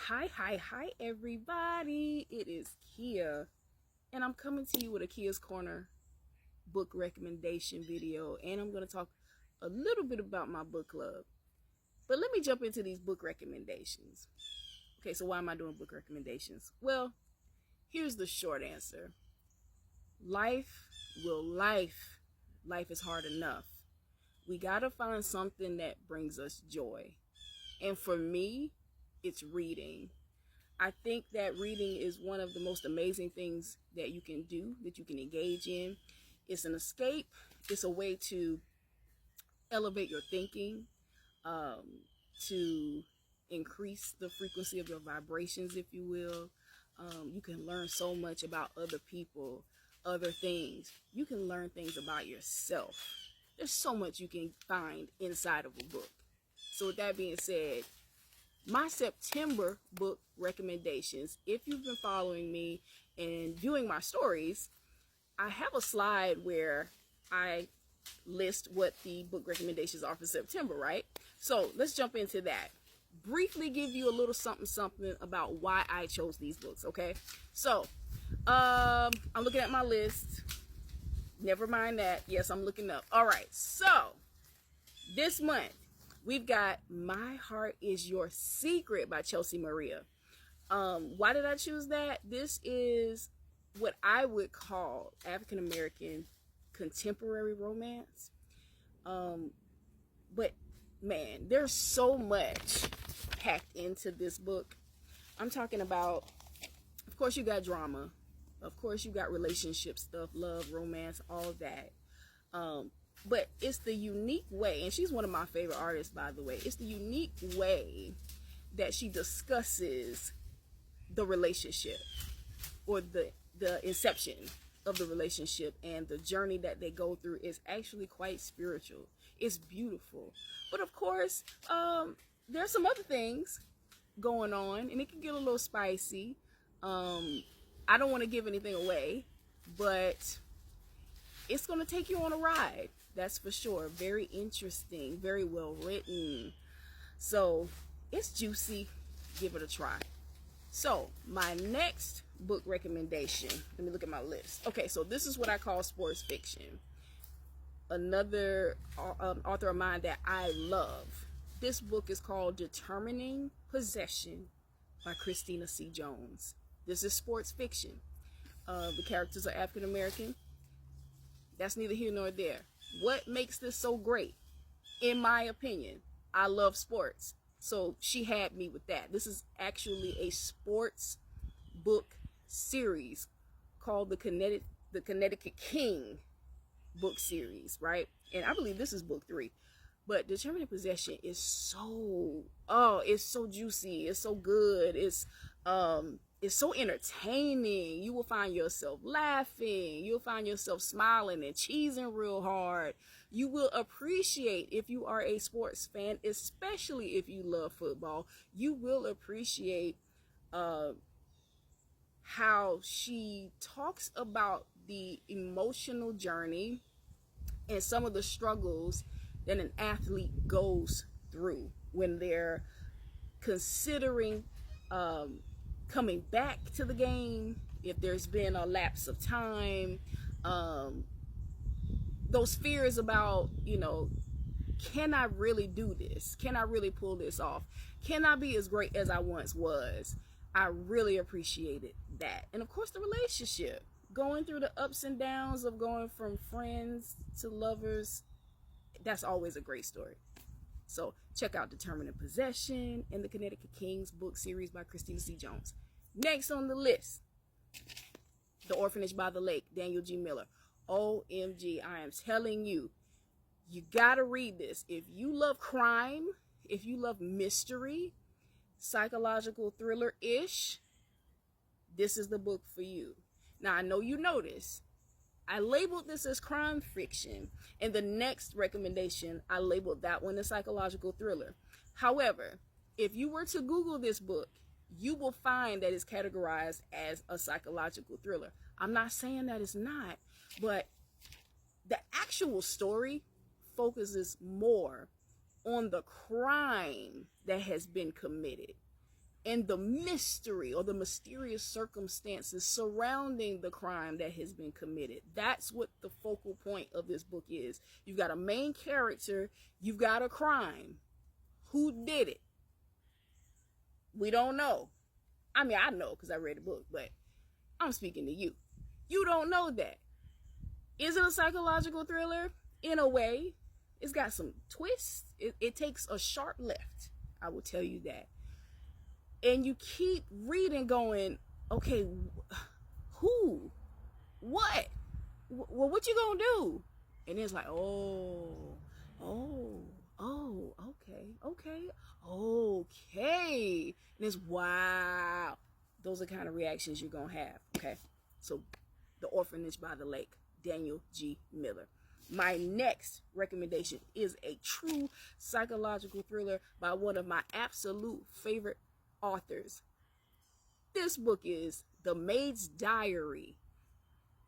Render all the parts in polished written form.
Hi, everybody. It is Kia, and I'm coming to you with a Kia's Corner book recommendation video, and I'm going to talk a little bit about my book club. But let me jump into these book recommendations. Okay, so why am I doing book recommendations? Well, here's the short answer. Life will life. Life is hard enough. We got to find something that brings us joy. And for me, it's reading. I think that reading is one of the most amazing things that you can do, that you can engage in. It's an escape. It's a way to elevate your thinking, to increase the frequency of your vibrations, if you will. You can learn so much about other people, other things. You can learn things about yourself. There's so much you can find inside of a book. So with that being said, my September book recommendations, if you've been following me and viewing my stories, I have a slide where I list what the book recommendations are for September, right? So let's jump into that. Briefly give you a little something about why I chose these books, okay? So, I'm looking at my list. Never mind that. Yes, I'm looking up. All right, so this month, we've got My Heart Is Your Secret by Chelsea Maria. Why did I choose that? This is what I would call African American contemporary romance. But man, there's so much packed into this book. I'm talking about, of course, you got drama. Of course, you got relationship stuff, love, romance, all of that. But it's the unique way, and she's one of my favorite artists, by the way. It's the unique way that she discusses the relationship, or the inception of the relationship, and the journey that they go through is actually quite spiritual. It's beautiful. But of course, there's some other things going on, and it can get a little spicy. I don't want to give anything away, but it's going to take you on a ride. That's for sure. Very interesting, very well written. So it's juicy. Give it a try. So my next book recommendation, let me look at my list. Okay, so this is what I call sports fiction. Another author of mine that I love. This book is called Determining Possession by Christina C. Jones. This is sports fiction. The characters are African American. That's neither here nor there. What makes this so great? In my opinion, I love sports. So she had me with that. This is actually a sports book series called the Connecticut King book series, right? And I believe this is book 3. But Determining Possession is it's so juicy. It's so good. It's so entertaining. You will find yourself laughing. You'll find yourself smiling and cheesing real hard. You will appreciate, if you are a sports fan, especially if you love football, you will appreciate how she talks about the emotional journey and some of the struggles that an athlete goes through when they're considering coming back to the game, if there's been a lapse of time, those fears about, can I really do this? Can I really pull this off? Can I be as great as I once was? I really appreciated that. And of course, the relationship, going through the ups and downs of going from friends to lovers, that's always a great story. So check out Determining Possession and the Connecticut Kings book series by Christina C. Jones. Next on the list, The Orphanage by the Lake, Daniel G. Miller. OMG, I am telling you, you gotta read this. If you love crime, if you love mystery, psychological thriller-ish, this is the book for you. Now, I know you noticed, I labeled this as crime fiction, and the next recommendation, I labeled that one as psychological thriller. However, if you were to Google this book, you will find that it's categorized as a psychological thriller. I'm not saying that it's not, but the actual story focuses more on the crime that has been committed and the mystery or the mysterious circumstances surrounding the crime that has been committed. That's what the focal point of this book is. You've got a main character, you've got a crime. Who did it? We don't know. I mean, I know because I read the book, but I'm speaking to you. You don't know that. Is it a psychological thriller? In a way. It's got some twists. It takes a sharp left. I will tell you that. And you keep reading going, okay, who? What? Well, what you gonna do? And it's like, okay. And it's, wow. Those are the kind of reactions you're gonna have, okay? So, The Orphanage by the Lake, Daniel G. Miller. My next recommendation is a true psychological thriller by one of my absolute favorite authors. This book is The Maid's Diary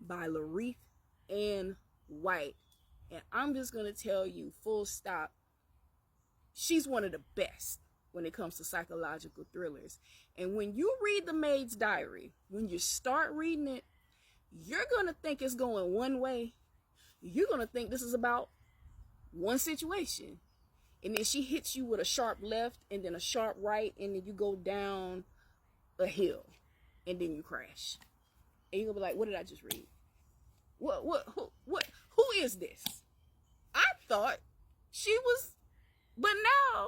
by Laretha Ann White. And I'm just going to tell you, full stop, she's one of the best when it comes to psychological thrillers. And when you read The Maid's Diary, when you start reading it, you're going to think it's going one way. You're going to think this is about one situation. And then she hits you with a sharp left and then a sharp right. And then you go down a hill. And then you crash. And you're going to be like, what did I just read? Who is this? I thought she was, but now.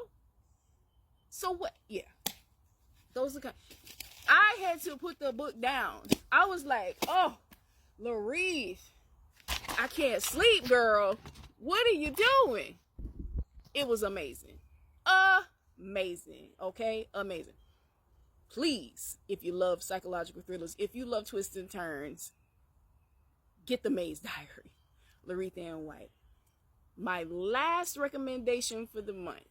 So what? Yeah. Those are I had to put the book down. I was like, oh, Laretha, I can't sleep, girl. What are you doing? It was amazing. Amazing. Okay? Amazing. Please, if you love psychological thrillers, if you love twists and turns, get The Maid's Diary. Laretha Ann White. My last recommendation for the month.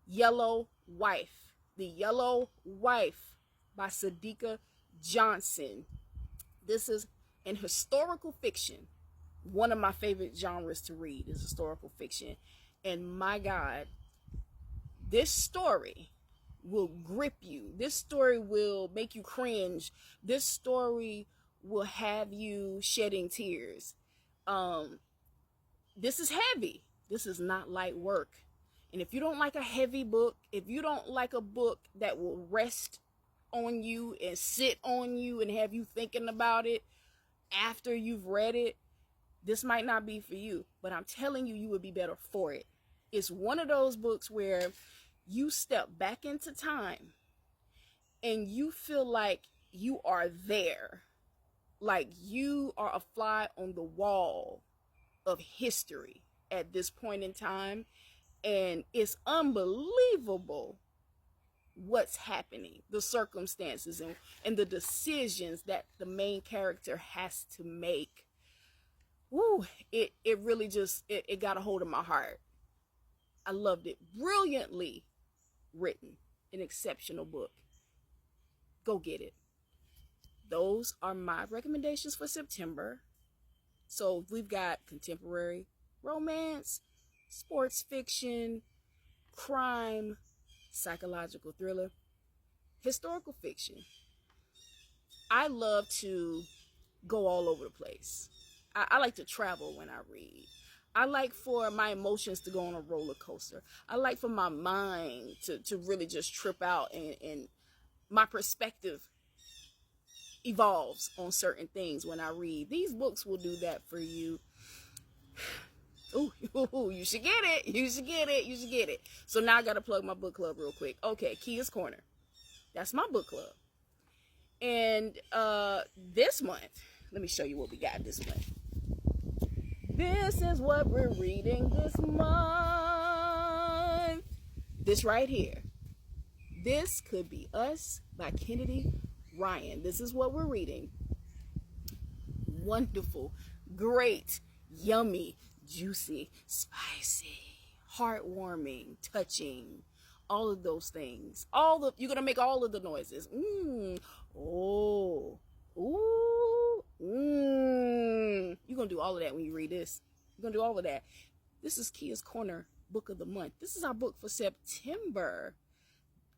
Yellow Wife. The Yellow Wife by Sadiqa Johnson. This is an historical fiction. One of my favorite genres to read is historical fiction. And my God, this story will grip you. This story will make you cringe. This story will have you shedding tears. This is heavy. This is not light work. And if you don't like a heavy book, if you don't like a book that will rest on you and sit on you and have you thinking about it after you've read it, this might not be for you. But I'm telling you, you would be better for it. It's one of those books where you step back into time and you feel like you are there. Like you are a fly on the wall of history at this point in time. And it's unbelievable what's happening, the circumstances and the decisions that the main character has to make. Woo, it really just, it got a hold of my heart. I loved it. Brilliantly written. An exceptional book. Go get it. Those are my recommendations for September. So we've got contemporary romance, sports fiction, crime, psychological thriller, historical fiction. I love to go all over the place. I like to travel when I read. I like for my emotions to go on a roller coaster. I like for my mind to really just trip out and my perspective evolves on certain things when I read. These books will do that for you. Ooh, you should get it. You should get it. You should get it. So now I got to plug my book club real quick. Okay, Kia's Corner. That's my book club. And this month, let me show you what we got this month. This is what we're reading this month. This right here. This Could Be Us by Kennedy Ryan. This is what we're reading. Wonderful, great, yummy, juicy, spicy, heartwarming, touching, all of those things. You're gonna make all of the noises. Oh, ooh, You're gonna do all of that when you read this. You're gonna do all of that. This is Kia's Corner book of the month. This is our book for September.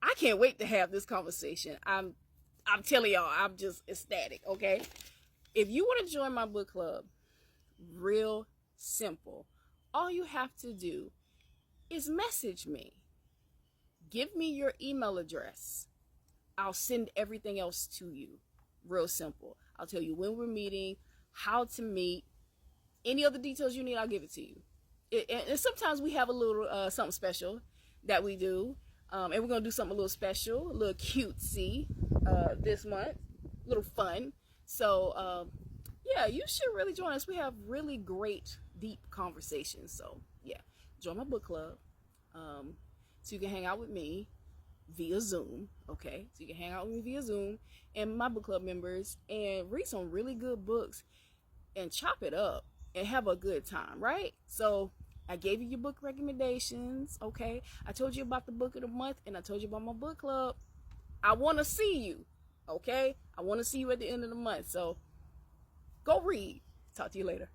I can't wait to have this conversation. I'm telling y'all, I'm just ecstatic, okay? If you want to join my book club, real simple. All you have to do is message me. Give me your email address. I'll send everything else to you. Real simple. I'll tell you when we're meeting, how to meet, any other details you need, I'll give it to you. And sometimes we have a little something special that we do. And we're going to do something a little special, a little cutesy this month, a little fun. So, yeah, you should really join us. We have really great, deep conversations. So, yeah, join my book club so you can hang out with me via Zoom, okay? So you can hang out with me via Zoom and my book club members and read some really good books and chop it up and have a good time, right? So I gave you your book recommendations, okay? I told you about the book of the month and I told you about my book club. I want to see you, okay? I want to see you at the end of the month. So go read. Talk to you later.